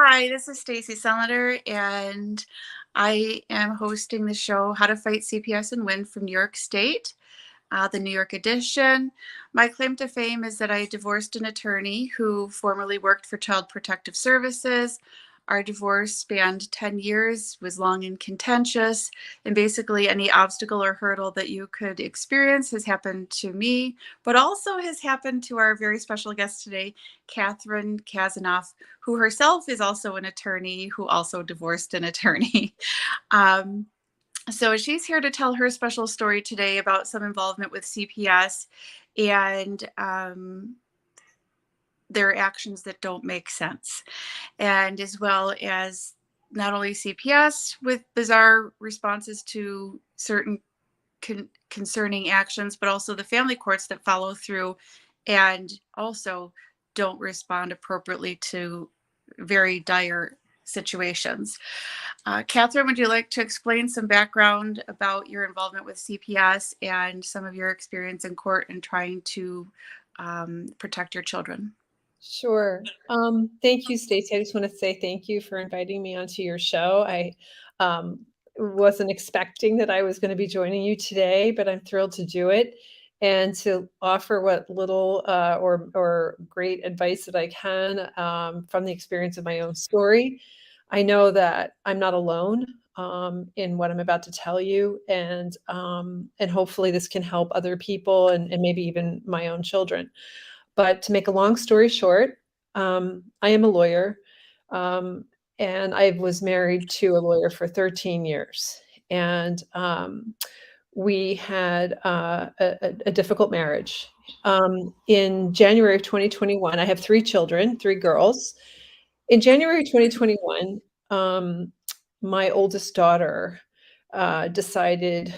Hi, this is Stacy Selinger, and I am hosting the show How to Fight CPS and Win from New York State, the New York edition. My claim to fame is that I divorced an attorney who formerly worked for Child Protective Services. Our divorce spanned 10 years, was long and contentious, and basically any obstacle or hurdle that you could experience has happened to me, but also has happened to our very special guest today, Catherine Kazanoff, who herself is also an attorney who also divorced an attorney. Um, so she's here to tell her special story today about some involvement with CPS and their actions that don't make sense, and as well as not only CPS with bizarre responses to certain concerning actions, but also the family courts that follow through and also don't respond appropriately to very dire situations. Catherine, would you like to explain some background about your involvement with CPS and some of your experience in court and trying to protect your children? Sure. Thank you, Stacey. I just want to say thank you for inviting me onto your show. I wasn't expecting that I was going to be joining you today, but I'm thrilled to do it and to offer what little or great advice that I can from the experience of my own story. I know that I'm not alone in what I'm about to tell you, and hopefully this can help other people and maybe even my own children. But to make a long story short, I am a lawyer, um, and I was married to a lawyer for 13 years. And we had a difficult marriage. In January of 2021, I have three children, three girls. In January 2021, my oldest daughter decided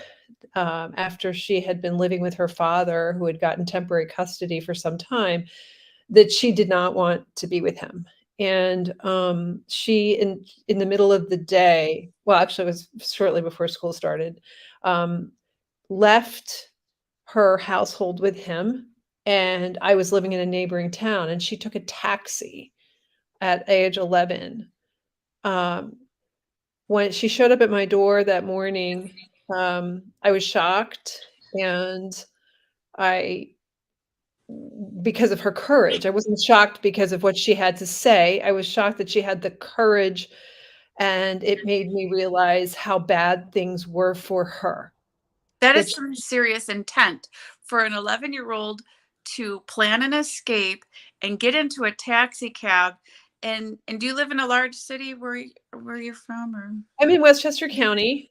after she had been living with her father, who had gotten temporary custody for some time, that she did not want to be with him. And she, in the middle of the day, well, actually, it was shortly before school started, um, left her household with him. And I was living in a neighboring town, and she took a taxi at age 11. Um, when she showed up at my door that morning, I was shocked, and I because of her courage. I wasn't shocked because of what she had to say. I was shocked that she had the courage, and it made me realize how bad things were for her. That That is sh some serious intent for an 11-year-old to plan an escape and get into a taxi cab. And do you live in a large city where you're from, or? I'm in Westchester County.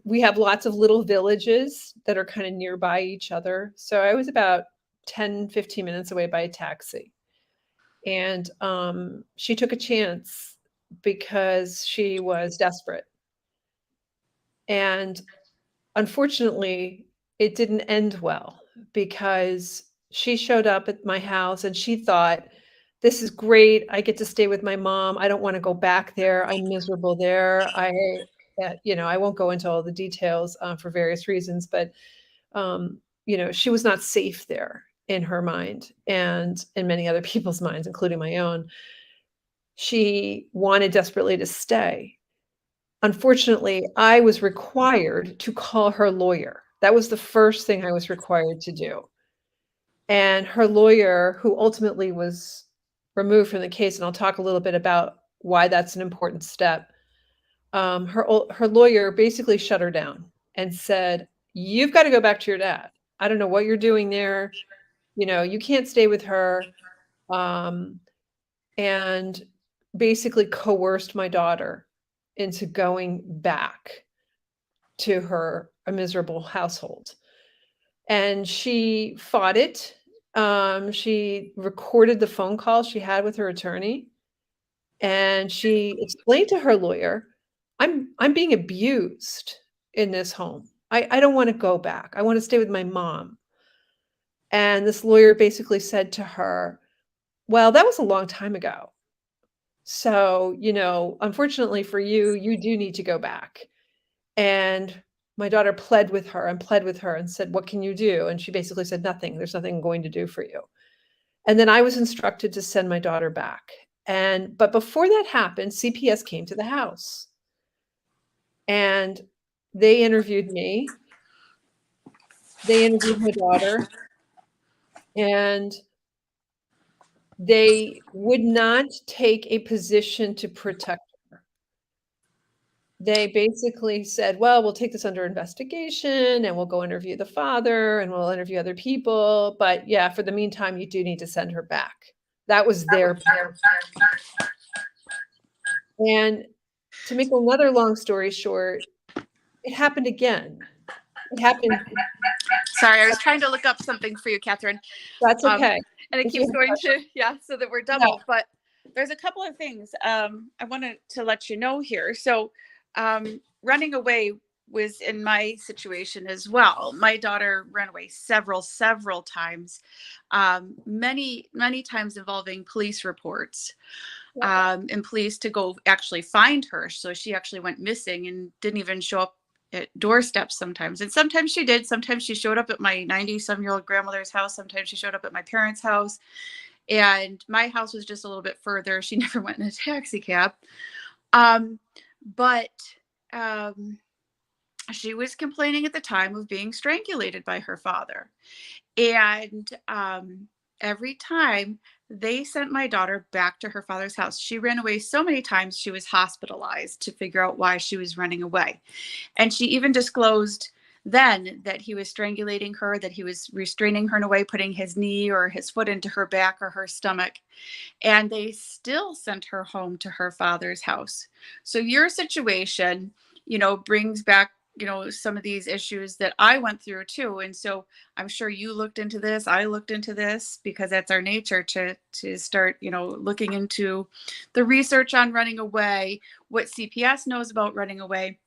We have lots of little villages that are kinda nearby each other, so I was about 10, 15 minutes away by taxi. And, she took a chance because she was desperate. And unfortunately, it didn't end well because she showed up at my house and she thought, "This is great. I get to stay with my mom. I don't wanna go back there. I'm miserable there." I won't go into all the details, for various reasons, but, she was not safe there in her mind and in many other people's minds, including my own. She wanted desperately to stay. Unfortunately, I was required to call her lawyer. That was the first thing I was required to do. And her lawyer, who ultimately was removed from the case, and I'll talk a little bit about why that's an important step. Her lawyer basically shut her down and said, "You've got to go back to your dad. I don't know what you're doing there. You can't stay with her." Um, and basically coerced my daughter into going back to her a miserable household. And she fought it. She recorded the phone call she had with her attorney, and she explained to her lawyer, I'm being abused in this home. I don't want to go back. I want to stay with my mom." And this lawyer basically said to her, "Well, that was a long time ago. So, unfortunately for you, you do need to go back." And my daughter pled with her and pled with her and said, "What can you do?" And she basically said, "Nothing. There's nothing I'm going to do for you." And then I was instructed to send my daughter back. But before that happened, CPS came to the house and they interviewed me. They interviewed my daughter, and they would not take a position to protect her. They basically said, "Well, we'll take this under investigation and we'll go interview the father and we'll interview other people. But yeah, for the meantime, you do need to send her back." That was their. And to make another long story short, it happened again. It happened. Sorry, I was trying to look up something for you, Catherine. That's Um, okay. and it If you keeps have going questions. to, yeah, so that we're Yeah. double. But there's a couple of things I wanted to let you know here. So, running away was in my situation as well. My daughter ran away several times, many times involving police reports, and police to go actually find her. So she actually went missing and didn't even show up at doorsteps sometimes. And sometimes she did. Sometimes she showed up at my 90-some-year-old grandmother's house. Sometimes she showed up at my parents' house. And my house was just a little bit further. She never went in a taxi cab. But she was complaining at the time of being strangulated by her father. And every time they sent my daughter back to her father's house, she ran away so many times she was hospitalized to figure out why she was running away. And she even disclosed then that he was strangulating her, that he was restraining her in a way, putting his knee or his foot into her back or her stomach. And they still sent her home to her father's house. So your situation, brings back, some of these issues that I went through too. And so I'm sure you looked into this. I looked into this because that's our nature to start, looking into the research on running away, what CPS knows about running away.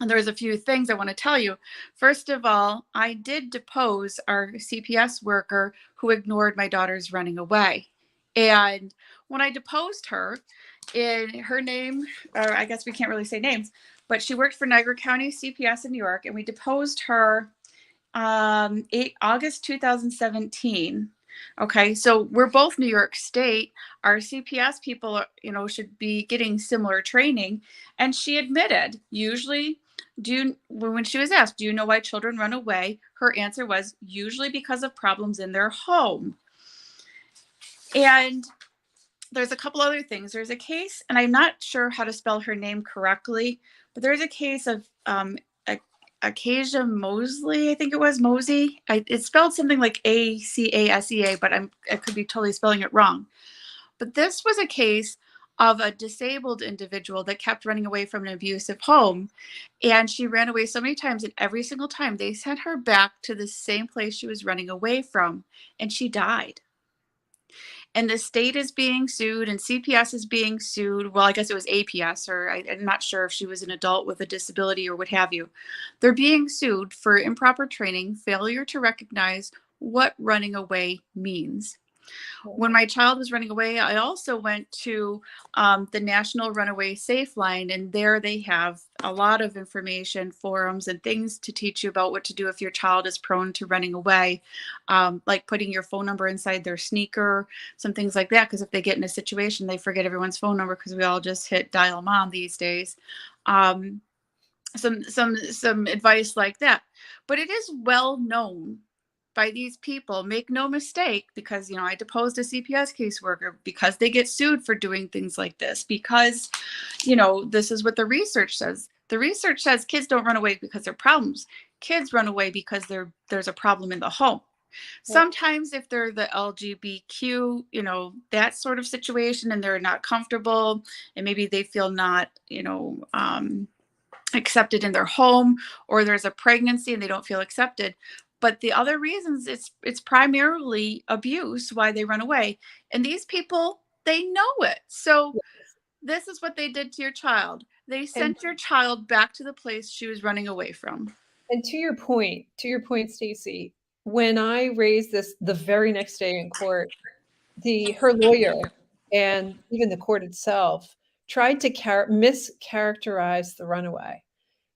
And there's a few things I want to tell you. First of all, I did depose our CPS worker who ignored my daughter's running away. And when I deposed her, in her name, or I guess we can't really say names, but she worked for Niagara County CPS in New York, and we deposed her August 2017. Okay, so we're both New York State. Our CPS people, should be getting similar training. And she admitted, usually, when she was asked, do you know why children run away? Her answer was usually because of problems in their home. And there's a couple other things. There's a case, and I'm not sure how to spell her name correctly, but there's a case of Acacia Mosley, I think it was Mosey. It's spelled something like Acasea, but I could be totally spelling it wrong. But this was a case of a disabled individual that kept running away from an abusive home. And she ran away so many times, and every single time they sent her back to the same place she was running away from, and she died. And the state is being sued and CPS is being sued. Well, I guess it was APS, or I'm not sure if she was an adult with a disability or what have you. They're being sued for improper training, failure to recognize what running away means. When my child was running away, I also went to the National Runaway Safe Line, and there they have a lot of information, forums, and things to teach you about what to do if your child is prone to running away, like putting your phone number inside their sneaker, some things like that. Because if they get in a situation, they forget everyone's phone number because we all just hit dial mom these days. Some advice like that, but it is well known by these people, make no mistake, because I deposed a CPS caseworker, because they get sued for doing things like this, because this is what the research says. The research says kids don't run away because they're problems. Kids run away because there's a problem in the home. Sometimes if they're the LGBTQ, that sort of situation, and they're not comfortable, and maybe they feel not, accepted in their home, or there's a pregnancy and they don't feel accepted. But the other reasons, it's primarily abuse why they run away. And these people, they know it. So this is what they did to your child. They And sent your child back to the place she was running away from. and to your point, Stacy, when I raised this the very next day in court, her lawyer and even the court itself tried to mischaracterize the runaway.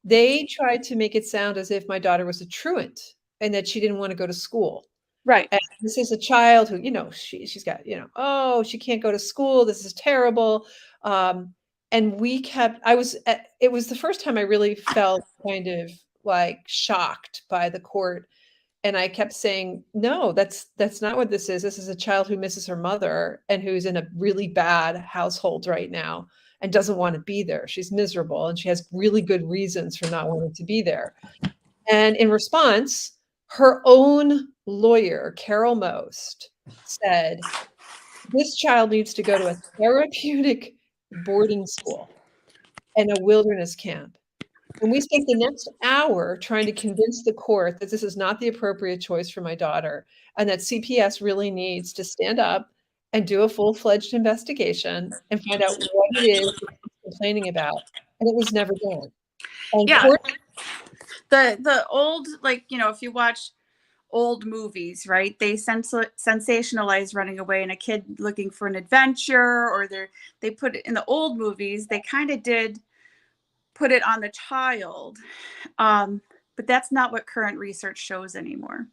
They tried to make it sound as if my daughter was a truant and that she didn't want to go to school. Right. And this is a child who, she's got, oh, she can't go to school. This is terrible. And it was the first time I really felt kind of like shocked by the court. And I kept saying, no, that's not what this is. This is a child who misses her mother and who's in a really bad household right now and doesn't want to be there. She's miserable and she has really good reasons for not wanting to be there. And in response, her own lawyer, Carol Most, said, this child needs to go to a therapeutic boarding school and a wilderness camp. And we spent the next hour trying to convince the court that this is not the appropriate choice for my daughter and that CPS really needs to stand up and do a full-fledged investigation and find out what it is that she's complaining about. And it was never done. And Yeah. court The old, like, if you watch old movies, right? They sensationalize running away and a kid looking for an adventure, or they put it in the old movies. They kind of did put it on the child, but that's not what current research shows anymore.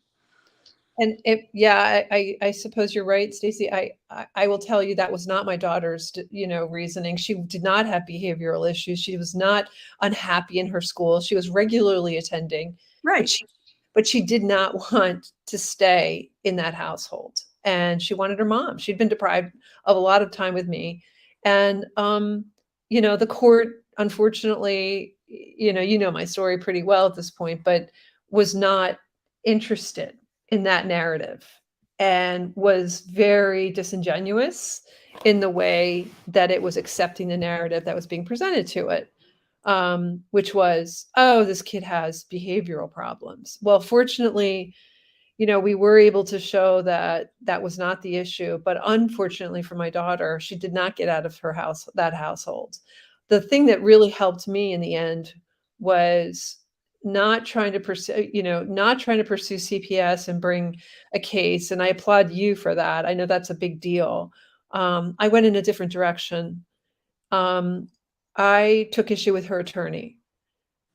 And yeah, I suppose you're right, Stacey. I will tell you that was not my daughter's, reasoning. She did not have behavioral issues. She was not unhappy in her school. She was regularly attending, but Right. she did not want to stay in that household. And she wanted her mom. She'd been deprived of a lot of time with me. And the court, unfortunately, my story pretty well at this point, but was not interested in that narrative and was very disingenuous in the way that it was accepting the narrative that was being presented to it, which was, oh, this kid has behavioral problems. Well, fortunately, we were able to show that that was not the issue. But unfortunately for my daughter, she did not get out of that household. The thing that really helped me in the end was not trying to pursue, not trying to pursue CPS and bring a case. And I applaud you for that. I know that's a big deal. I went in a different direction. I took issue with her attorney.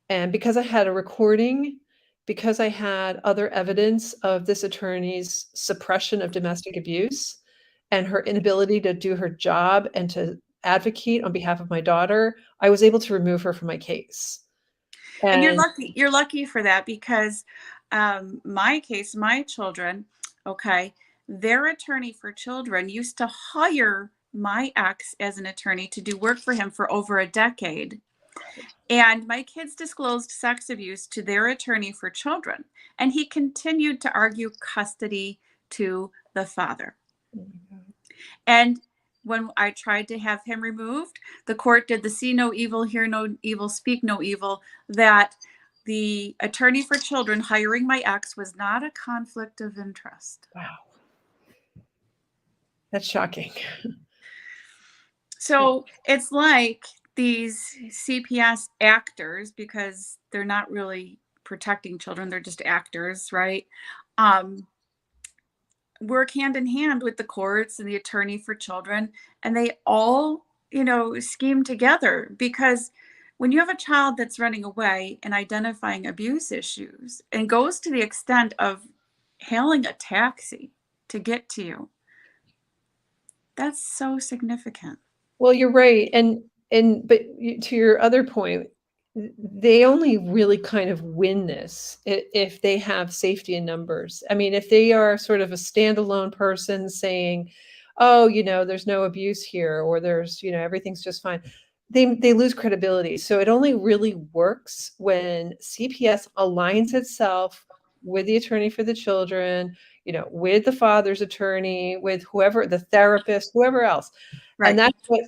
And because I had a recording, because I had other evidence of this attorney's suppression of domestic abuse and her inability to do her job and to advocate on behalf of my daughter, I was able to remove her from my case. And And you're lucky for that, because my case, my children, okay, their attorney for children used to hire my ex as an attorney to do work for him for over a decade. And my kids disclosed sex abuse to their attorney for children. And he continued to argue custody to the father. And when I tried to have him removed, the court did the see no evil, hear no evil, speak no evil, that the attorney for children hiring my ex was not a conflict of interest. wow, that's shocking. So it's like these CPS actors, because they're not really protecting children, they're just actors, right? Work hand in hand with the courts and the attorney for children, and they all, scheme together. Because when you have a child that's running away and identifying abuse issues and goes to the extent of hailing a taxi to get to you, that's so significant. Well, you're right. But to your other point, they only really kind of win this if they have safety in numbers. I mean, if they are sort of a standalone person saying, oh, there's no abuse here, or there's, everything's just fine, they lose credibility. So it only really works when CPS aligns itself with the attorney for the children, with the father's attorney, with whoever, the therapist, whoever else. Right.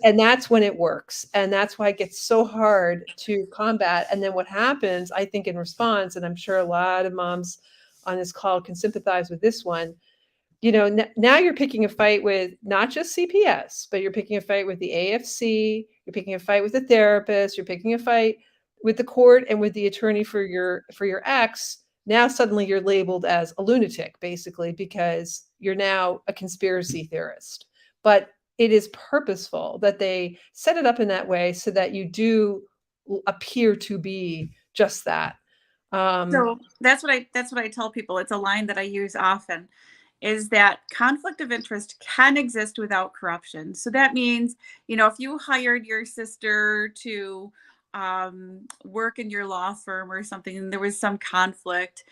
And that's when it works. And that's why it gets so hard to combat. And then what happens, I think, in response, and I'm sure a lot of moms on this call can sympathize with this one, now you're picking a fight with not just CPS, but you're picking a fight with the AFC, you're picking a fight with the therapist, you're picking a fight with the court and with the attorney for your ex. Now suddenly you're labeled as a lunatic, basically, because you're now a conspiracy theorist. But it is purposeful that they set it up in that way so that you do appear to be just that. So that's what I tell people. It's a line that I use often. is that conflict of interest can exist without corruption. So that means, if you hired your sister to work in your law firm or something, and there was some conflict,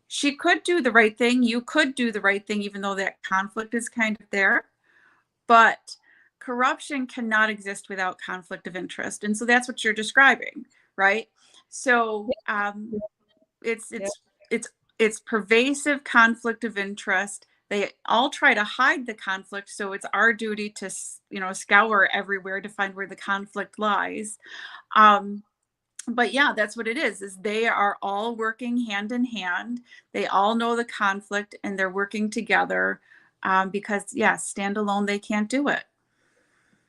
she could do the right thing. You could do the right thing, even though that conflict is kind of there. But corruption cannot exist without conflict of interest. And so that's what you're describing, right? So Yeah, it's yeah. it's it's it's pervasive conflict of interest. They all try to hide the conflict, so it's our duty to scour everywhere to find where the conflict lies. um, but yeah, that's what it is they are all working hand in hand. They all know the conflict and they're working together, because yeah, stand alone they can't do it.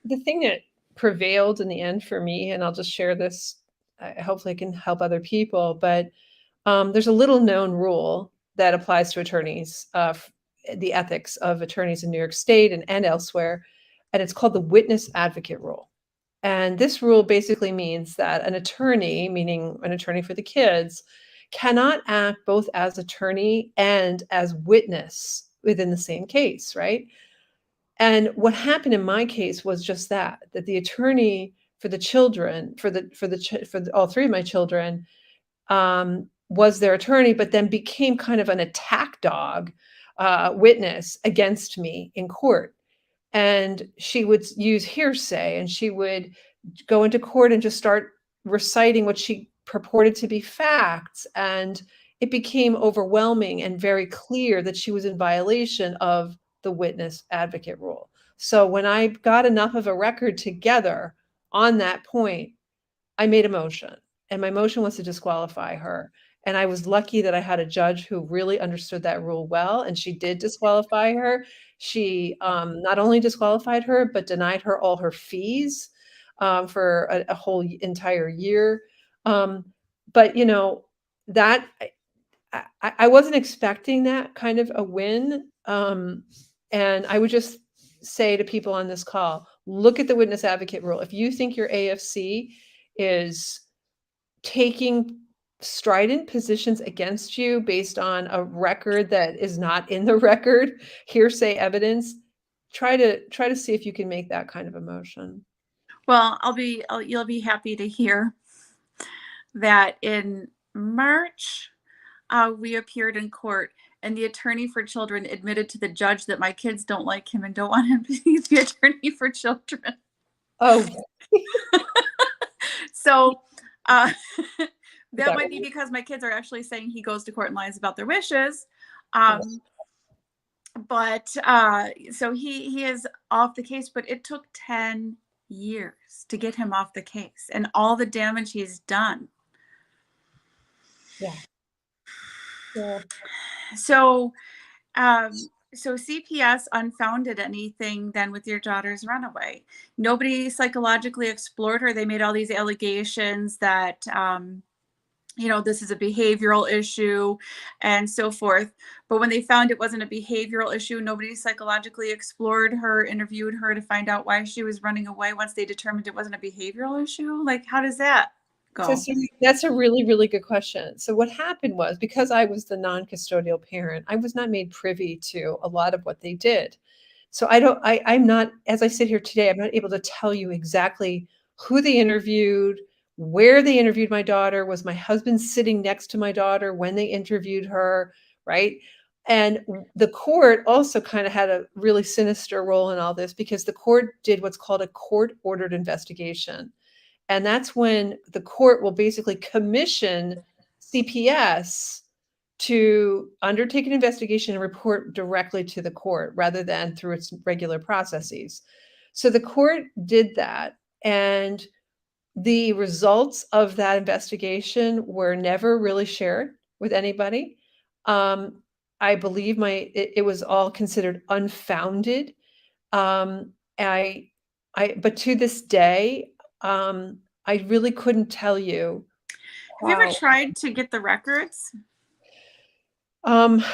The thing that prevailed in the end for me, and I'll just share this, hopefully it can help other people, but there's a little known rule that applies to attorneys, the ethics of attorneys in New York State and elsewhere, and it's called the witness advocate rule. And this rule basically means that an attorney, meaning an attorney for the kids, cannot act both as attorney and as witness within the same case, right? And what happened in my case was just that, that the attorney for the children, for all three of my children, was their attorney, but then became kind of an attack dog, witness against me in court. And she would use hearsay, and she would go into court and just start reciting what she purported to be facts. And it became overwhelming and very clear that she was in violation of the witness advocate rule. So when I got enough of a record together on that point, I made a motion, and my motion was to disqualify her. And I was lucky that I had a judge who really understood that rule well, and she did disqualify her. She not only disqualified her, but denied her all her fees, for a whole entire year. Um, but that I wasn't expecting that kind of a win. And I would just say to people on this call, look at the witness advocate rule. If you think your AFC is taking strident positions against you based on a record that is not in the record, hearsay evidence, try to see if you can make that kind of a motion. Well, you'll be happy to hear that in March, we appeared in court, and the attorney for children admitted to the judge that my kids don't like him and don't want him to be the attorney for children. Oh, So uh, is that that might what be you because my kids are actually saying he goes to court and lies about their wishes. yeah. But so he is off the case, but it took 10 years to get him off the case and all the damage he's done. Yeah. Yeah. So um, so CPS unfounded anything then with your daughter's runaway. Nobody psychologically explored her. They made all these allegations that this is a behavioral issue and so forth. But when they found it wasn't a behavioral issue, nobody psychologically explored her, interviewed her to find out why she was running away once they determined it wasn't a behavioral issue. Like, how does that So, go? that's a really, really good question. So what happened was, because I was the non-custodial parent, I was not made privy to a lot of what they did. So I'm not, as I sit here today, I'm not able to tell you exactly who they interviewed, where they interviewed my daughter. Was my husband sitting next to my daughter when they interviewed her, right? And the court also kind of had a really sinister role in all this, because the court did what's called a court-ordered investigation. And that's when the court will basically commission CPS to undertake an investigation and report directly to the court rather than through its regular processes. So the court did that, and the results of that investigation were never really shared with anybody. Um, I believe it was all considered unfounded. Um, I but to this day, I really couldn't tell you Have you ever how. tried to get the records? Um,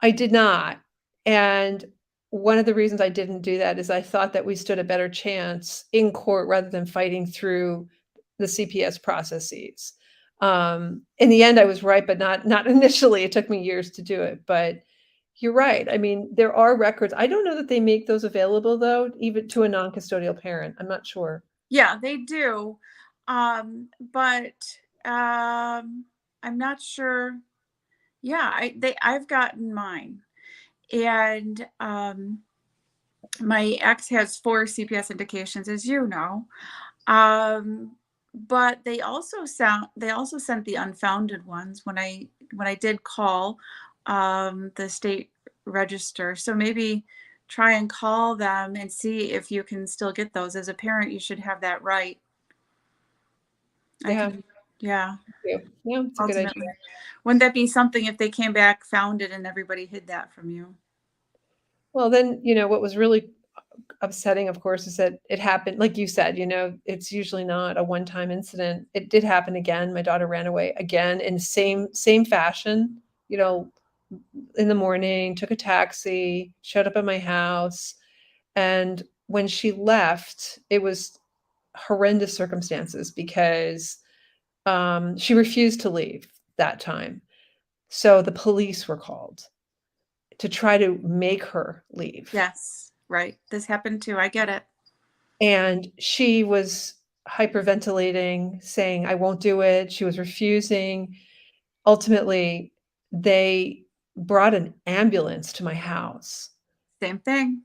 I did not. And one of the reasons I didn't do that is I thought that we stood a better chance in court rather than fighting through the CPS processes. In the end, I was right, but not initially. It took me years to do it. But You're right. I mean, there are records. I don't know that they make those available though, even to a non-custodial parent. I'm not sure. Yeah, they do. But I'm not sure. Yeah, I've gotten mine. And my ex has 4 CPS indications, as you know. Um, but they also sent the unfounded ones when I did call the state register. So maybe try and call them and see if you can still get those. As a parent, you should have that right. I Yeah, can, yeah, yeah, yeah, it's a good ultimately. idea. Wouldn't that be something if they came back, found it, and everybody hid that from you? Well, then, what was really upsetting, of course, is that it happened, like you said, it's usually not a one-time incident. It did happen again. My daughter ran away again in same fashion, you know, in the morning, took a taxi, showed up at my house. And when she left, it was horrendous circumstances because she refused to leave that time. So the police were called to try to make her leave. Yes, right. This happened too. I get it. And she was hyperventilating, saying, I won't do it. She was refusing. Ultimately, they brought an ambulance to my house Same thing.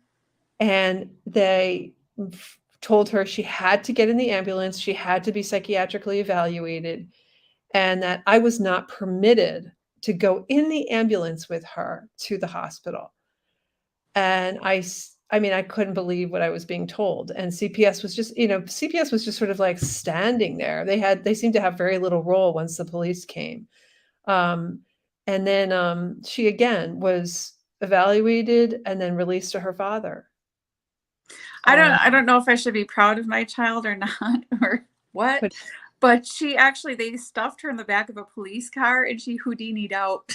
and they told her she had to get in the ambulance, she had to be psychiatrically evaluated, and that I was not permitted to go in the ambulance with her to the hospital. And I mean, I couldn't believe what I was being told. And CPS was just, CPS was just sort of like standing there. They seemed to have very little role once the police came. Um, and then she again was evaluated and then released to her father. Um, I don't know if I should be proud of my child or not or what, but but they stuffed her in the back of a police car and she Houdini'd out.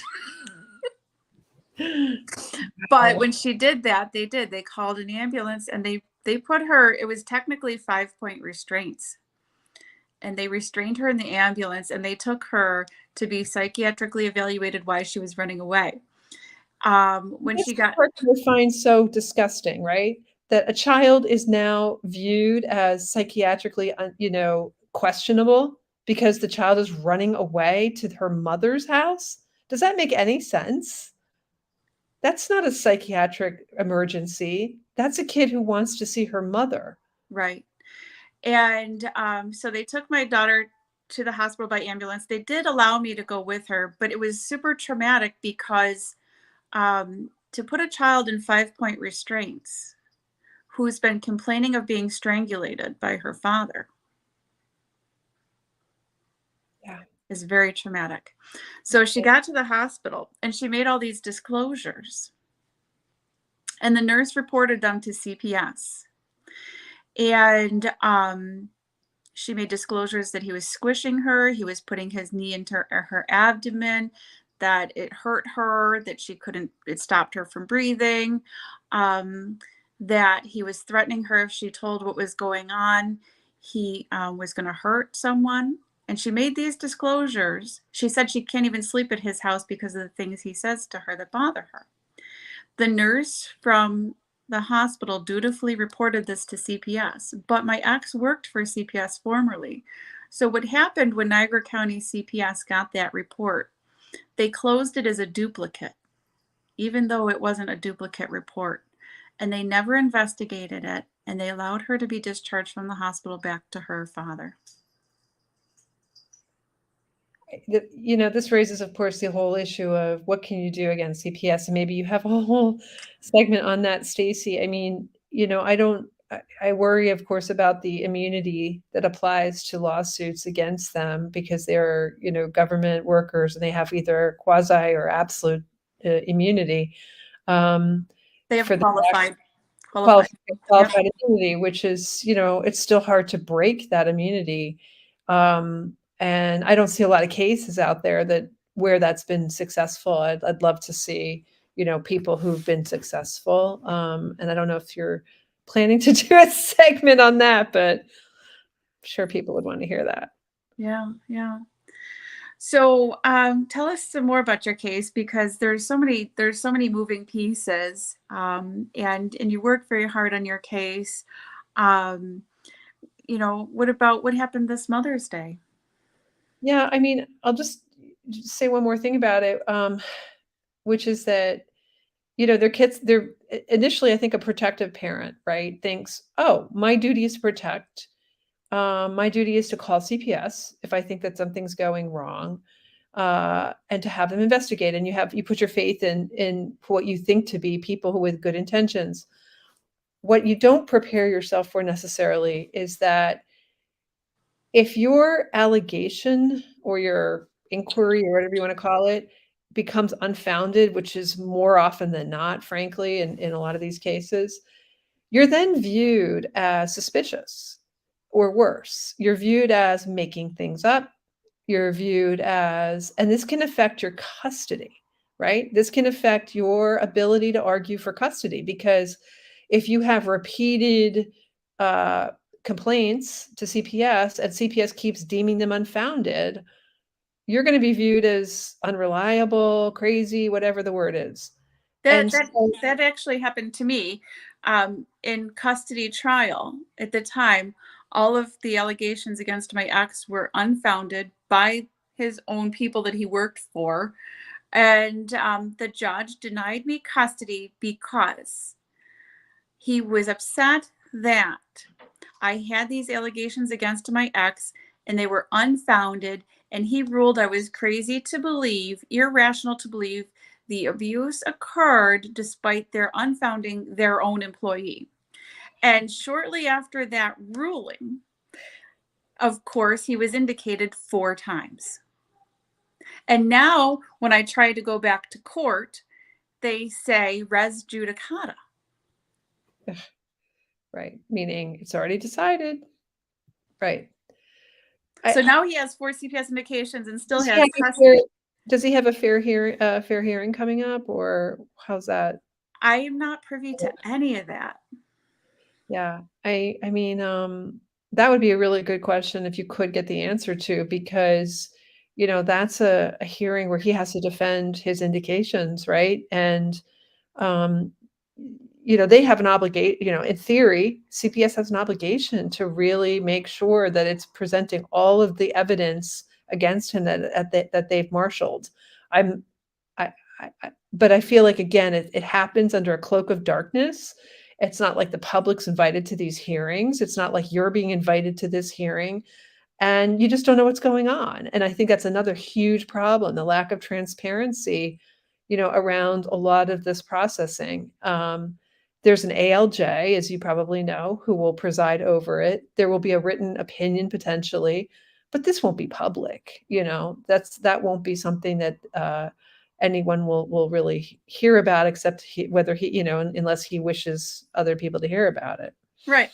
But wow. when she did that, they called an ambulance and they put her, it was technically 5-point restraints. And they restrained her in the ambulance and they took her to be psychiatrically evaluated while she was running away. When That's she the got, part that I find so disgusting, right? That a child is now viewed as psychiatrically, questionable because the child is running away to her mother's house. Does that make any sense? That's not a psychiatric emergency. That's a kid who wants to see her mother. right. And so they took my daughter to the hospital by ambulance. They did allow me to go with her, but it was super traumatic because to put a child in 5-point restraints who's been complaining of being strangulated by her father Yeah. is very traumatic. So she got to the hospital and she made all these disclosures, and the nurse reported them to CPS. And she made disclosures that he was squishing her, he was putting his knee into her abdomen, that it hurt her, that she couldn't, it stopped her from breathing, that he was threatening her if she told what was going on, he was going to hurt someone. And she made these disclosures. She said she can't even sleep at his house because of the things he says to her that bother her. The nurse from the hospital dutifully reported this to CPS, but my ex worked for CPS formerly. So what happened when Niagara County CPS got that report, they closed it as a duplicate, even though it wasn't a duplicate report. And they never investigated it, and they allowed her to be discharged from the hospital back to her father. This raises, of course, the whole issue of what can you do against CPS, and maybe you have a whole segment on that, Stacy. I mean, I don't. I worry, of course, about the immunity that applies to lawsuits against them because they're, government workers and they have either quasi or absolute immunity um, They have for the qualified. Yep. qualified immunity, which is, it's still hard to break that immunity. And I don't see a lot of cases out there that where that's been successful. I'd love to see, people who've been successful. And I don't know if you're planning to do a segment on that, but I'm sure people would want to hear that. Yeah, yeah. So tell us some more about your case, because there's so many moving pieces, and you work very hard on your case. Um, what happened this Mother's Day? Yeah, I mean, I'll just say one more thing about it, which is that, their kids, they're initially, I think a protective parent, right, thinks, "Oh, my duty is to protect. My duty is to call CPS if I think that something's going wrong, and to have them investigate." And you put your faith in what you think to be people who with good intentions. What you don't prepare yourself for necessarily is that if your allegation or your inquiry or whatever you wanna call it, becomes unfounded, which is more often than not, frankly, in a lot of these cases, you're then viewed as suspicious, or worse, you're viewed as making things up, you're viewed as, and this can affect your custody, right? This can affect your ability to argue for custody, because if you have repeated, uh, complaints to CPS and CPS keeps deeming them unfounded, you're gonna be viewed as unreliable, crazy, whatever the word is. That And that so that actually happened to me in custody trial. At the time, all of the allegations against my ex were unfounded by his own people that he worked for, and the judge denied me custody because he was upset that I had these allegations against my ex and they were unfounded. And he ruled I was crazy to believe, irrational to believe, the abuse occurred despite their unfounding their own employee. And shortly after that ruling, of course, he was indicated 4 times. And now, when I try to go back to court, they say res judicata. right, meaning it's already decided. Right. So I now he has 4 CPS indications and still does he has have a fair custody. does he have a fair hearing coming up, or how's that? I am not privy to any of that. Yeah, I mean, that would be a really good question if you could get the answer to, because, that's a hearing where he has to defend his indications, right? And, um, they have an obligation. In theory, CPS has an obligation to really make sure that it's presenting all of the evidence against him that they've marshaled. I'm but I feel like, again, it happens under a cloak of darkness. It's not like the public's invited to these hearings. It's not like you're being invited to this hearing, and you just don't know what's going on. And I think that's another huge problem, the lack of transparency, around a lot of this processing. There's an ALJ, as you probably know, who will preside over it. There will be a written opinion potentially, but this won't be public. That won't be something that anyone will really hear about, except whether unless he wishes other people to hear about it. Right.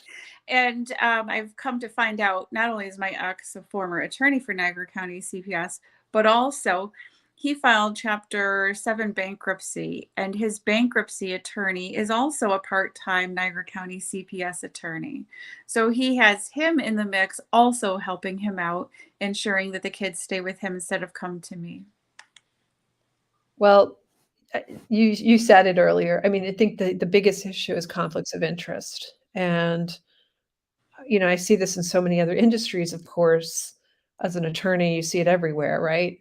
And I've come to find out not only is my ex a former attorney for Niagara County CPS, but also he filed Chapter 7 bankruptcy, and his bankruptcy attorney is also a part time Niagara County CPS attorney. So he has him in the mix, also helping him out, ensuring that the kids stay with him instead of come to me. Well, you said it earlier. I mean, I think the biggest issue is conflicts of interest, and I see this in so many other industries, of course. As an attorney, you see it everywhere, right?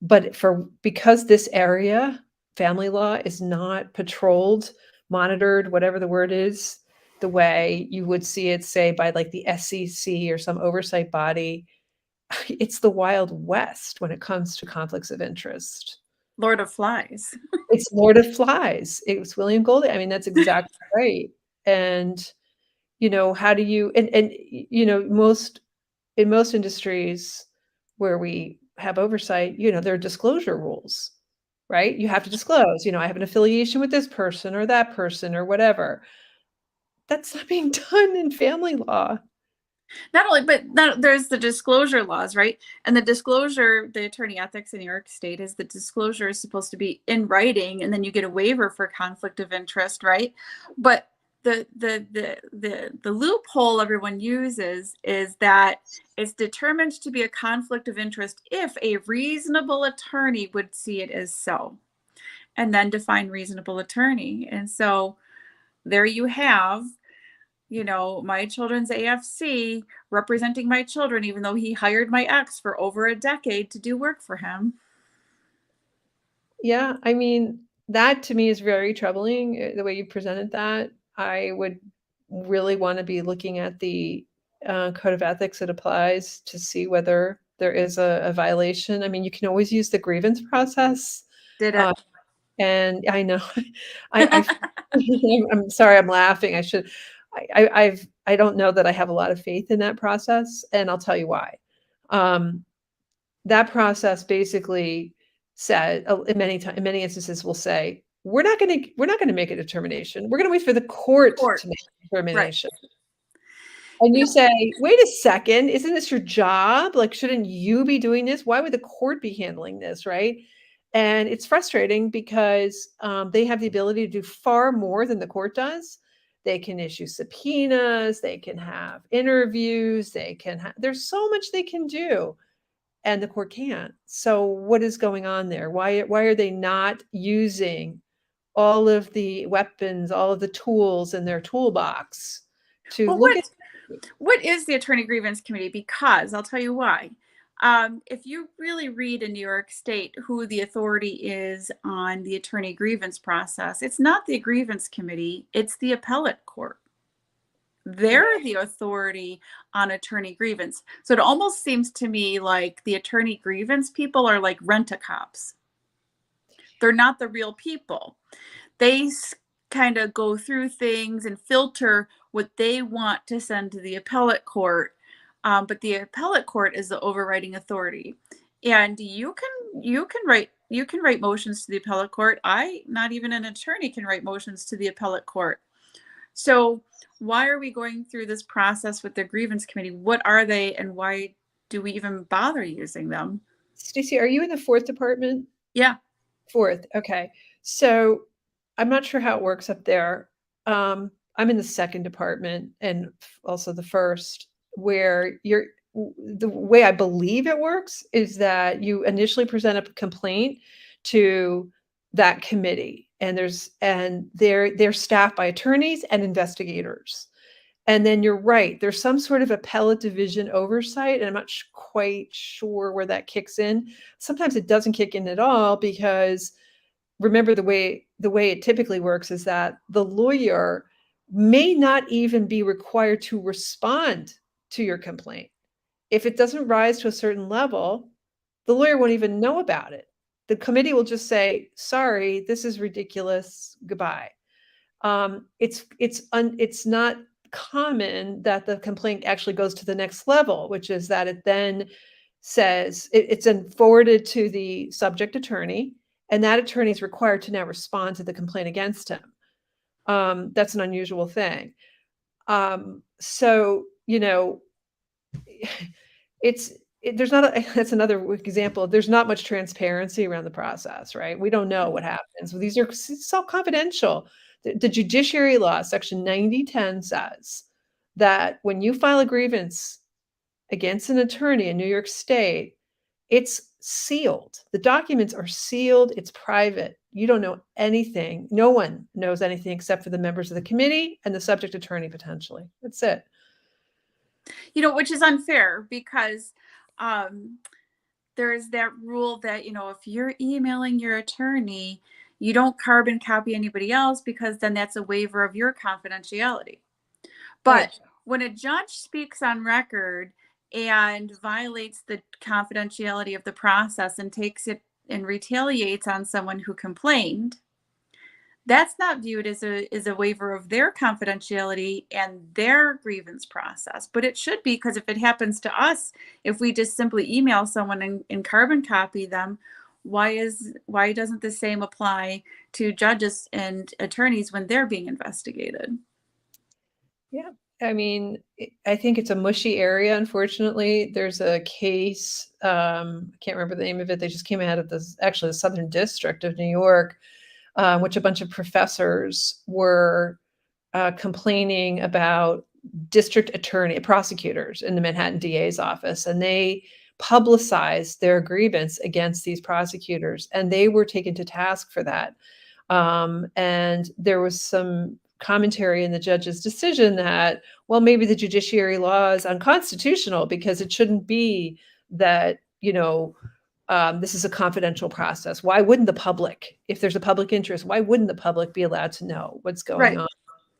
But because this area, family law, is not patrolled, monitored, whatever the word is, the way you would see it, say, by like the SEC or some oversight body, it's the Wild West when it comes to conflicts of interest. Lord of Flies. It's Lord of Flies. It was William Golding. I mean, that's exactly right. And, how do you and most in most industries where we have oversight, there are disclosure rules, right? You have to disclose, I have an affiliation with this person or that person or whatever. That's not being done in family law. Not only, but there's the disclosure laws, right? And the disclosure, the attorney ethics in New York State is the disclosure is supposed to be in writing, and then you get a waiver for conflict of interest, right? But the loophole everyone uses is that it's determined to be a conflict of interest if a reasonable attorney would see it as so, and then define reasonable attorney. And so there you have, my children's AFC representing my children, even though he hired my ex for over a decade to do work for him. Yeah, I mean, that to me is very troubling, the way you presented that. I would really wanna be looking at the, code of ethics that applies to see whether there is a violation. I mean, you can always use the grievance process, Did uh, it? and I know I I'm sorry, I'm laughing. I don't know that I have a lot of faith in that process, and I'll tell you why. Um, that process basically said in many instances will say, we're not gonna make a determination. We're gonna wait for the court Court. to make a Right. determination. And you say, "Wait a second, isn't this your job? Like, shouldn't you be doing this? Why would the court be handling this?" Right? And it's frustrating because, they have the ability to do far more than the court does. They can issue subpoenas, they can have interviews, there's so much they can do, and the court can't. So what is going on there? Why are they not using all of the weapons, all of the tools in their toolbox to Well, look at. what is the Attorney Grievance Committee? Because I'll tell you why. If you really read in New York State who the authority is on the attorney grievance process, it's not the grievance committee, it's the appellate court. They're the authority on attorney grievance. So it almost seems to me like the attorney grievance people are like rent-a-cops. They're not the real people. They kind of go through things and filter what they want to send to the appellate court. But the appellate court is the overriding authority. And you can write motions to the appellate court. Not even an attorney, can write motions to the appellate court. So why are we going through this process with the grievance committee? What are they, and why do we even bother using them? Stacey, are you in the fourth department? Yeah. Fourth, okay. So I'm not sure how it works up there. I'm in the second department and also the first, where the way I believe it works is that you initially present a complaint to that committee, and they're staffed by attorneys and investigators. And then you're right, there's some sort of appellate division oversight, and I'm not quite sure where that kicks in. Sometimes it doesn't kick in at all because remember the way it typically works is that the lawyer may not even be required to respond to your complaint. If it doesn't rise to a certain level, the lawyer won't even know about it. The committee will just say, "Sorry, this is ridiculous. Goodbye." It's not common that the complaint actually goes to the next level, which is that it then says it's then forwarded to the subject attorney, and that attorney is required to now respond to the complaint against him. That's an unusual thing. So it's there's not that's another example. There's not much transparency around the process, right? We don't know what happens. These are so confidential. The judiciary law, section 9010 says that when you file a grievance against an attorney in New York State, it's sealed. The documents are sealed. It's private. You don't know anything. No one knows anything except for the members of the committee and the subject attorney potentially. That's it. Which is unfair because there's that rule that, if you're emailing your attorney, you don't carbon copy anybody else because then that's a waiver of your confidentiality. Right. But when a judge speaks on record and violates the confidentiality of the process and takes it and retaliates on someone who complained, that's not viewed as a waiver of their confidentiality and their grievance process. But it should be, because if it happens to us, if we just simply email someone and carbon copy them, why doesn't the same apply to judges and attorneys when they're being investigated? Yeah. I mean, I think it's a mushy area, unfortunately. There's a case, I can't remember the name of it. They just came out of actually the Southern District of New York, which a bunch of professors were complaining about district attorney prosecutors in the Manhattan DA's office, and they publicized their grievance against these prosecutors, and they were taken to task for that. And there was some commentary in the judge's decision that, well, maybe the judiciary law is unconstitutional because it shouldn't be that, this is a confidential process. Why wouldn't the public, if there's a public interest, why wouldn't the public be allowed to know what's going Right. on?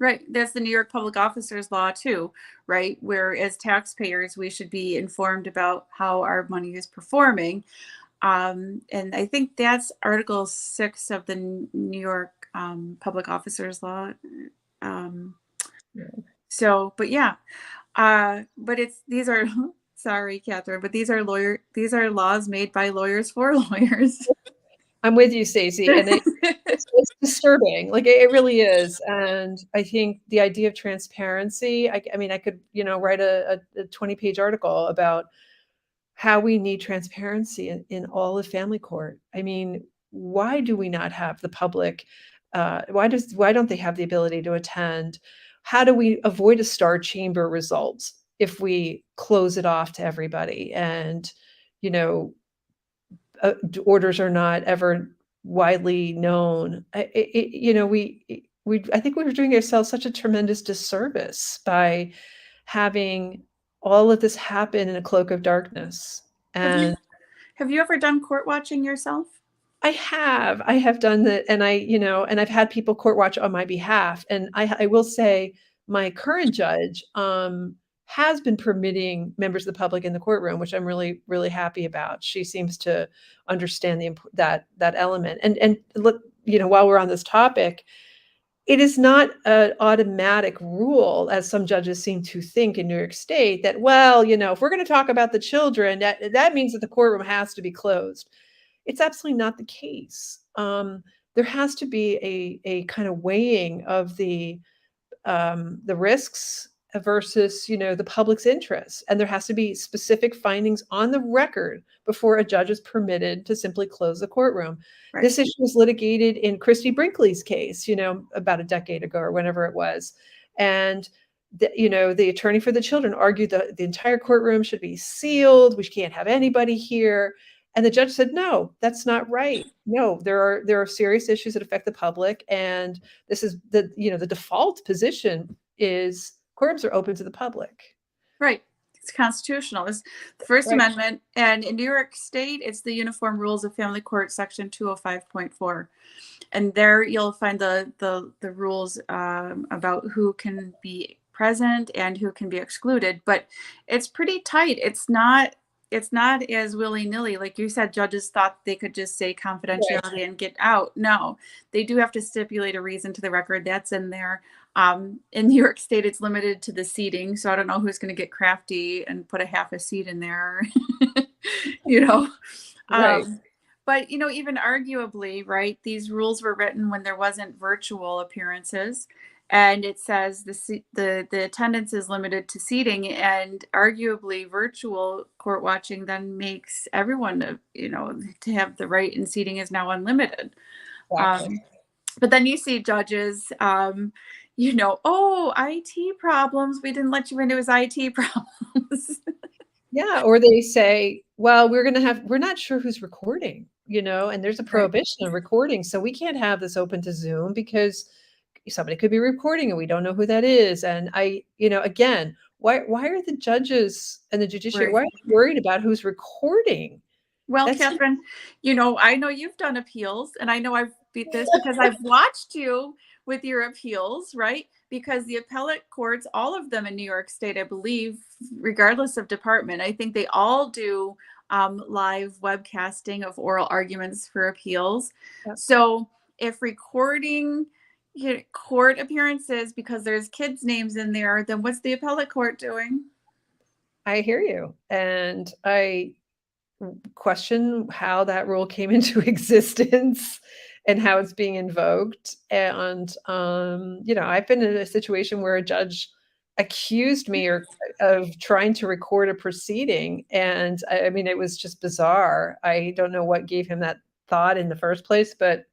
Right. That's the New York Public Officers Law too, right? Where as taxpayers, we should be informed about how our money is performing. And I think that's Article 6 of the New York Public Officers Law. Um, but yeah, but these are, sorry, Catherine, but these are laws made by lawyers for lawyers. I'm with you, Stacey, and it's disturbing. Like it really is. And I think the idea of transparency. I mean, I could write a 20-page article about how we need transparency in all of family court. I mean, why do we not have the public? Why don't they have the ability to attend? How do we avoid a star chamber result if we close it off to everybody? And you know, orders are not ever widely known. I think we were doing ourselves such a tremendous disservice by having all of this happen in a cloak of darkness. Have you And have you ever done court watching yourself? I have done that, and and I've had people court watch on my behalf. And I will say, my current judge has been permitting members of the public in the courtroom, which I'm really, really happy about. She seems to understand that element. And look, while we're on this topic, it is not an automatic rule, as some judges seem to think in New York State, that, well, if we're going to talk about the children, that means that the courtroom has to be closed. It's absolutely not the case. There has to be a kind of weighing of the risks versus the public's interests, and there has to be specific findings on the record before a judge is permitted to simply close the courtroom. Right. This issue was litigated in Christy Brinkley's case, about a decade ago or whenever it was, and the attorney for the children argued that the entire courtroom should be sealed. We can't have anybody here. And the judge said, no, that's not right. No, there are serious issues that affect the public, and this is the default position is courtrooms are open to the public. Right. It's constitutional. It's the First Right. Amendment. And in New York State, it's the Uniform Rules of Family Court, Section 205.4. And there you'll find the rules about who can be present and who can be excluded. But it's pretty tight. It's not as willy-nilly. Like you said, judges thought they could just say confidentiality and get out. No, they do have to stipulate a reason to the record. That's in there. In New York State, it's limited to the seating. So I don't know who's going to get crafty and put a half a seat in there, you know. Right. But, even arguably, right, these rules were written when there wasn't virtual appearances. And it says the attendance is limited to seating, and arguably virtual court watching then makes everyone, to have the right, and seating is now unlimited. Exactly. But then you see judges, oh, IT problems. We didn't let you in. It was IT problems. Yeah, or they say, well, we're not sure who's recording, and there's a Right. prohibition on recording, so we can't have this open to Zoom because somebody could be recording and we don't know who that is. And again, why are the judges and the judiciary, why are they worried about who's recording? Well, That's Catherine, I know you've done appeals, and I know I've beat this because I've watched you with your appeals, right? Because the appellate courts, all of them in New York State, I believe, regardless of department, I think they all do live webcasting of oral arguments for appeals. Yep. So if recording court appearances because there's kids' names in there, then what's the appellate court doing? I hear you. And I question how that rule came into existence and how it's being invoked. And I've been in a situation where a judge accused me of trying to record a proceeding, and I mean, it was just bizarre. I don't know what gave him that thought in the first place, but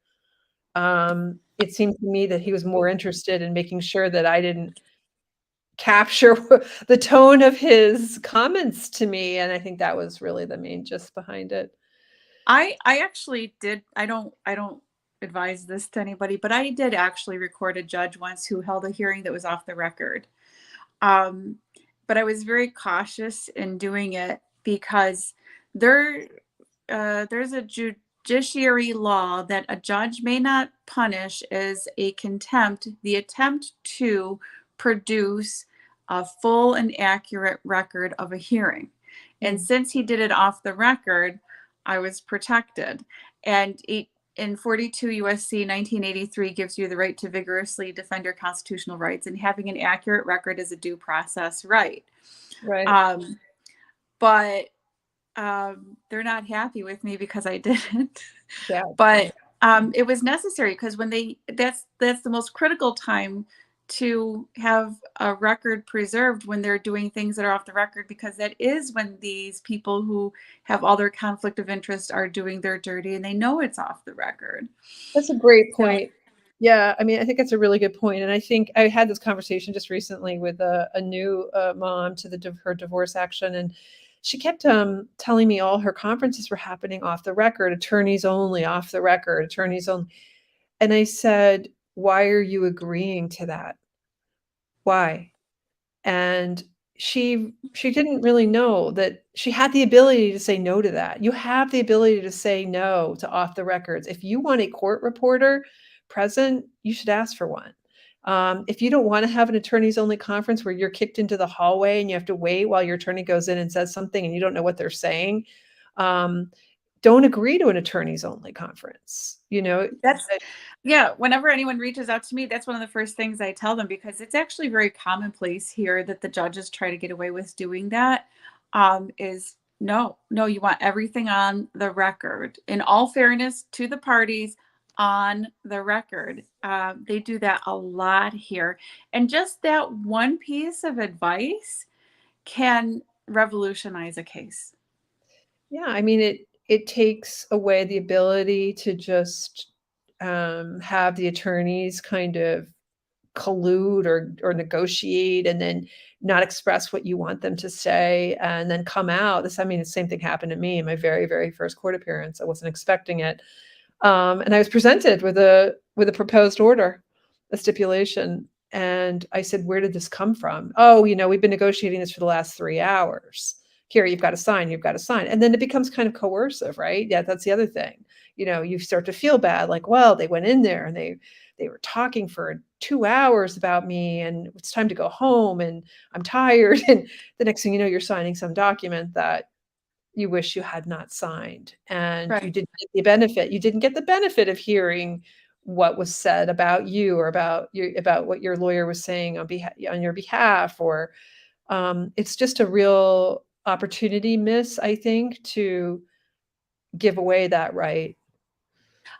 it seemed to me that he was more interested in making sure that I didn't capture the tone of his comments to me, and I think that was really the main gist behind it. I actually did. I don't advise this to anybody, but I did actually record a judge once who held a hearing that was off the record. Um, but I was very cautious in doing it because there there's a judiciary law that a judge may not punish as a contempt the attempt to produce a full and accurate record of a hearing. And Mm, since he did it off the record, I was protected. And in 42 USC 1983 gives you the right to vigorously defend your constitutional rights, and having an accurate record is a due process right. right. Um, but they're not happy with me because I didn't. Yeah, But it was necessary because when that's the most critical time to have a record preserved when they're doing things that are off the record, because that is when these people who have all their conflict of interest are doing their dirty and they know it's off the record. that's a great So point. Yeah, I mean, I think that's a really good point, and I think I had this conversation just recently with a new, mom to her divorce action, and she kept, telling me all her conferences were happening off the record, attorneys only, off the record, attorneys only, and I said, "Why are you agreeing to that? Why?" And she didn't really know that she had the ability to say no to that. You have the ability to say no to off the records. If you want a court reporter present, you should ask for one. If you don't want to have an attorneys only conference where you're kicked into the hallway and you have to wait while your attorney goes in and says something and you don't know what they're saying, um, don't agree to an attorneys only conference. You know, that's Yeah, whenever anyone reaches out to me, that's one of the first things I tell them, because it's actually very commonplace here that the judges try to get away with doing that. Is no, no, you want everything on the record. In all fairness to the parties, on the record. They do that a lot here. And just that one piece of advice can revolutionize a case. yeah, I mean, it takes away the ability to just, have the attorneys kind of collude or negotiate and then not express what you want them to say and then come out. This I mean, the same thing happened to me in my very, very first court appearance. I wasn't expecting it. And I was presented with a proposed order, a stipulation, and I said, "Where did this come from?" "Oh, we've been negotiating this for the last 3 hours. Here, you've got to sign, you've got to sign." And then it becomes kind of coercive, right? Yeah, that's the other thing. You start to feel bad, like, well, they went in there and they were talking for 2 hours about me, and it's time to go home, and I'm tired. And the next thing you know, you're signing some document that you wish you had not signed, and Right. you didn't get the benefit of hearing what was said about you or about what your lawyer was saying on your behalf, or it's just a real opportunity miss, I think, to give away that right.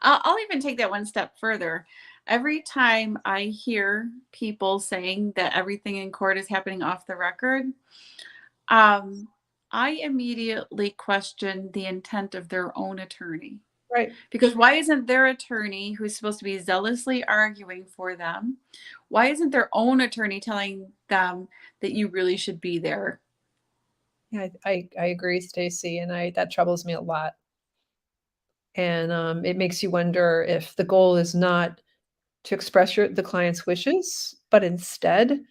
I'll even take that one step further. Every time I hear people saying that everything in court is happening off the record, um, I immediately question the intent of their own attorney. Right. Because why isn't their attorney, who's supposed to be zealously arguing for them, why isn't their own attorney telling them that you really should be there? Yeah, I agree, Stacy, and I that troubles me a lot, and, it makes you wonder if the goal is not to express the client's wishes, but instead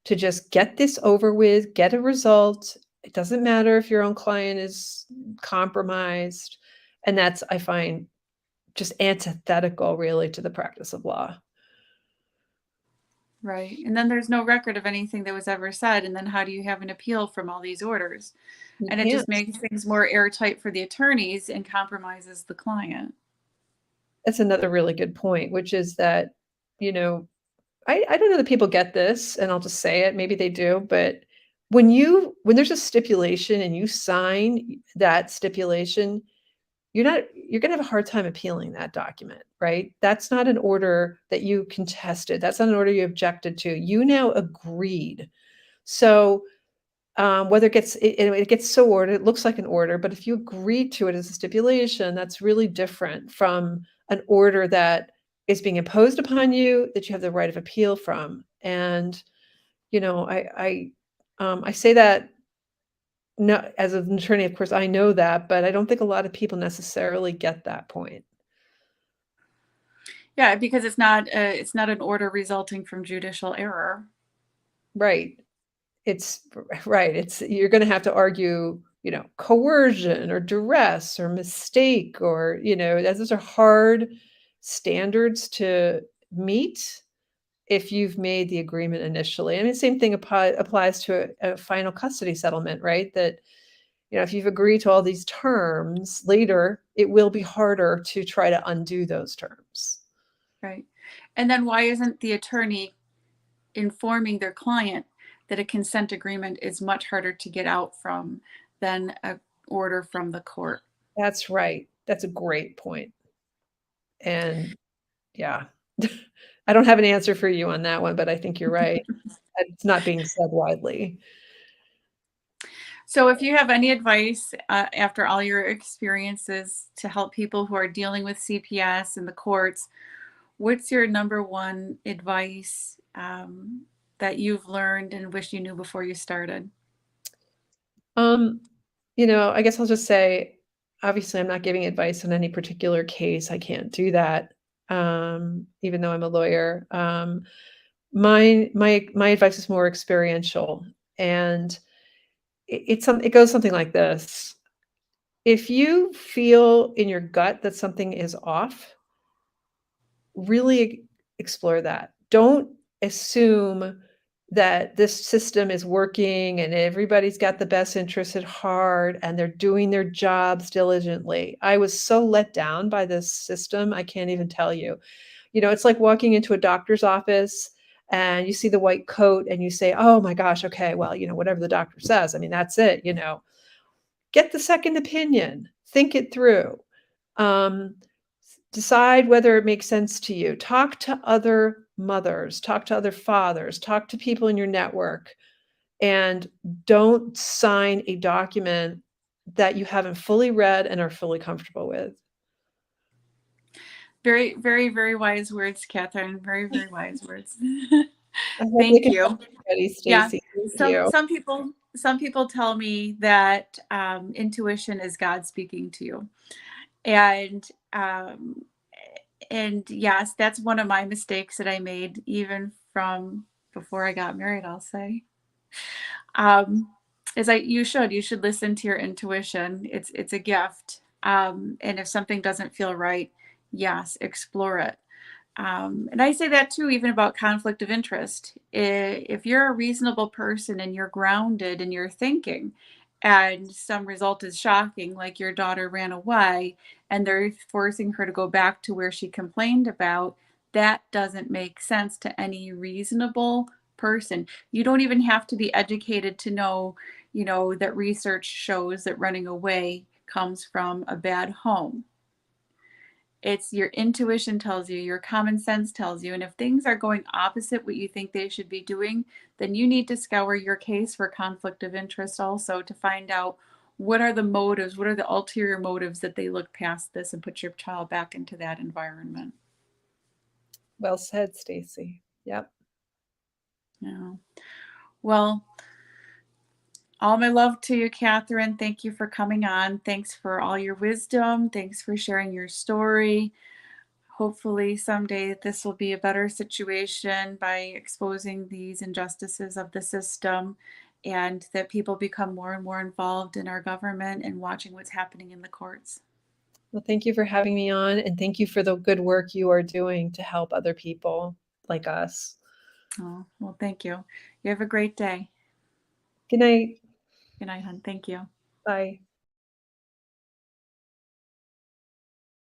to just get this over with, get a result. It doesn't matter if your own client is compromised. And that's, I find, just antithetical really to the practice of law. Right. And then there's no record of anything that was ever said. And then how do you have an appeal from all these orders? You And it just can't. makes things more airtight for the attorneys and compromises the client. That's another really good point, which is that, you know, I don't know that people get this, and I'll just say it, maybe they do, but when there's a stipulation and you sign that stipulation, you're gonna have a hard time appealing that document, right? That's not an order that you contested. That's not an order you objected to. You now agreed. So, whether it gets so ordered, it looks like an order, but if you agreed to it as a stipulation, that's really different from an order that is being imposed upon you that you have the right of appeal from. And, I say that no, as an attorney, of course, I know that, but I don't think a lot of people necessarily get that point. Yeah, because it's not an order resulting from judicial error. Right. It's right. It's you're gonna have to argue, coercion or duress or mistake or, those are hard standards to meet if you've made the agreement initially. I mean, same thing applies to a final custody settlement, right? That, if you've agreed to all these terms, later it will be harder to try to undo those terms. Right. And then why isn't the attorney informing their client that a consent agreement is much harder to get out from than a order from the court? That's right. That's a great point. And yeah, I don't have an answer for you on that one, but I think you're right. It's not being said widely. So, if you have any advice after all your experiences to help people who are dealing with CPS in the courts, what's your number one advice that you've learned and wish you knew before you started? Um, I guess I'll just say, obviously, I'm not giving advice on any particular case. I can't do that, even though I'm a lawyer. My advice is more experiential, and it goes something like this. If you feel in your gut that something is off, really explore that. Don't assume that this system is working and everybody's got the best interests at heart and they're doing their jobs diligently. I was so let down by this system, I can't even tell you. It's like walking into a doctor's office and you see the white coat and you say, "Oh my gosh, okay, well, whatever the doctor says, I mean, that's it." Get the second opinion, think it through. Um, Decide whether it makes sense to you. Talk to other mothers, talk to other fathers, talk to people in your network, and don't sign a document that you haven't fully read and are fully comfortable with. Very, very, very wise words, Catherine. Very, very wise words. I hope they Thank can help you. everybody, Yeah. Stacy. Thank Some you. some people some people tell me that intuition is God speaking to you, and um, and yes, that's one of my mistakes that I made even from before I got married. I'll say, um, is you should listen to your intuition. It's a gift, and if something doesn't feel right, yes, explore it. And I say that too, even about conflict of interest. If you're a reasonable person and you're grounded in your thinking, and some result is shocking, like your daughter ran away and they're forcing her to go back to where she complained about, that doesn't make sense to any reasonable person. You don't even have to be educated to know, that research shows that running away comes from a bad home. It's your intuition tells you, your common sense tells you. And if things are going opposite what you think they should be doing, then you need to scour your case for conflict of interest also to find out what are the motives, what are the ulterior motives that they look past this and put your child back into that environment. Well said, Stacy. Yep. Yeah. Well, all my love to you, Catherine. Thank you for coming on. Thanks for all your wisdom. Thanks for sharing your story. Hopefully someday this will be a better situation by exposing these injustices of the system and that people become more and more involved in our government and watching what's happening in the courts. Well, thank you for having me on, and thank you for the good work you are doing to help other people like us. Oh, well, thank you. You have a great day. Good night. Good night, hon. Thank you. Bye.